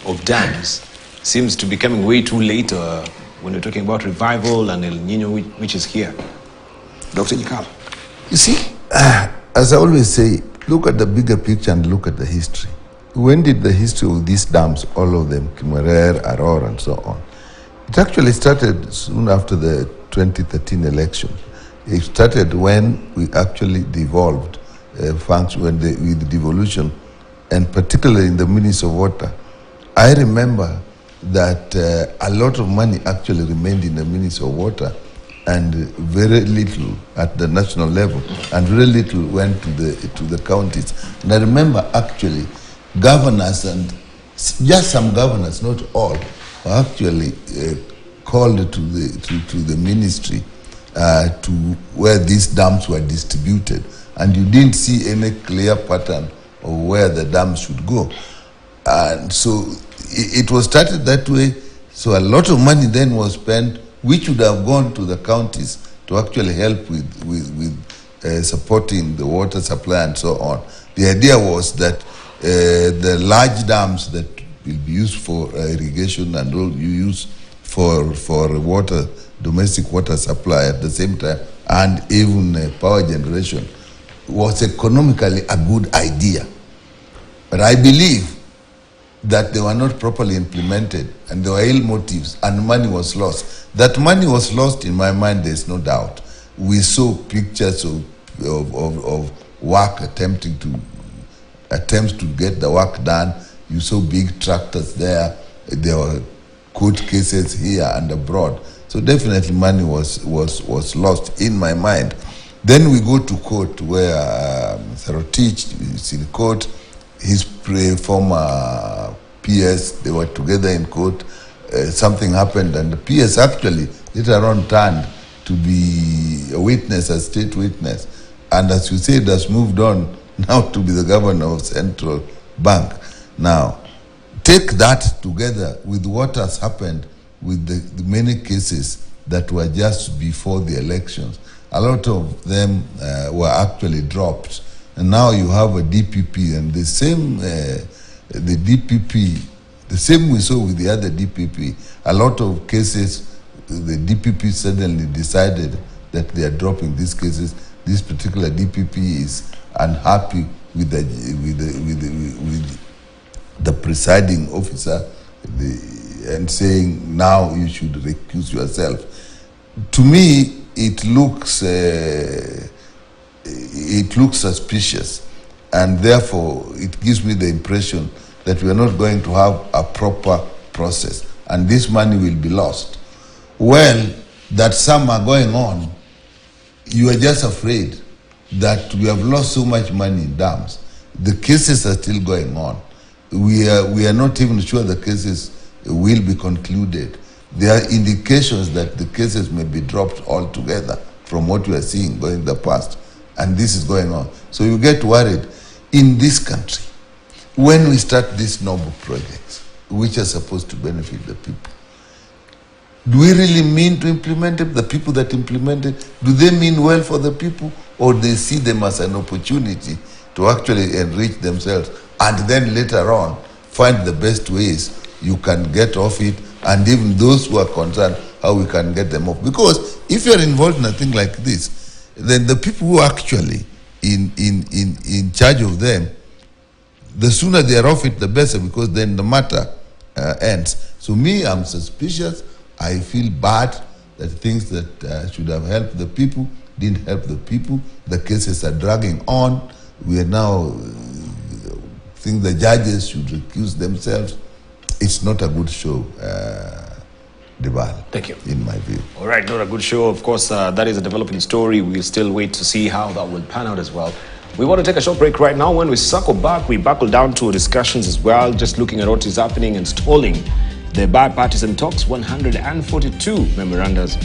of dams seems to be coming way too late when we're talking about revival and El Nino, which is here. Dr. Nyikali. You see, as I always say, look at the bigger picture and look at the history. When did the history of these dams, all of them, Kimerer, Aror, and so on, it actually started soon after the 2013 election. It started when we actually devolved function with the devolution, and particularly in the Ministry of Water. I remember that a lot of money actually remained in the Ministry of Water, and very little at the national level, and very little went to the counties. And I remember actually governors, and just some governors, not all, were actually called to the ministry to where these dams were distributed, and you didn't see any clear pattern of where the dams should go. And so it was started that way. So a lot of money then was spent, which would have gone to the counties to actually help with supporting the water supply and so on. The idea was that the large dams that will be used for irrigation and all you use for water, domestic water supply at the same time, and even power generation, was economically a good idea. But I believe that they were not properly implemented, and there were ill motives, and money was lost. That money was lost, in my mind, there's no doubt. We saw pictures of work attempts to get the work done. You saw big tractors there. There were court cases here and abroad. So definitely money was lost, in my mind. Then we go to court where Authoritative is in court. His former PS, they were together in court. Something happened, and the PS actually later on turned to be a witness, a state witness. And as you said, has moved on now to be the governor of Central Bank. Now, take that together with what has happened with the many cases that were just before the elections. A lot of them were actually dropped. And now you have a DPP, and the same the same we saw with the other DPP. A lot of cases, the DPP suddenly decided that they are dropping these cases. This particular DPP is unhappy with the presiding officer and saying, now you should recuse yourself. To me, it looks suspicious, and therefore it gives me the impression that we are not going to have a proper process, and this money will be lost. Well, that some are going on, you are just afraid that we have lost so much money in dams. The cases are still going on. We are not even sure the cases will be concluded. There are indications that the cases may be dropped altogether from what we are seeing going in the past, and this is going on. So you get worried. In this country, when we start these noble projects, which are supposed to benefit the people, do we really mean to implement it? The people that implement it, do they mean well for the people, or they see them as an opportunity to actually enrich themselves, and then later on find the best ways you can get off it, and even those who are concerned, how we can get them off? Because if you're involved in a thing like this, then the people who are actually in charge of them, the sooner they are off it, the better, because then the matter ends. So me, I'm suspicious. I feel bad that things that should have helped the people didn't help the people. The cases are dragging on. We are now think the judges should recuse themselves. It's not a good show, Debal. Thank you. In my view. All right, not a good show. Of course, that is a developing story. We'll still wait to see how that will pan out as well. We want to take a short break right now. When we circle back, we buckle down to discussions as well, just looking at what is happening and stalling the bipartisan talks. 142 memorandums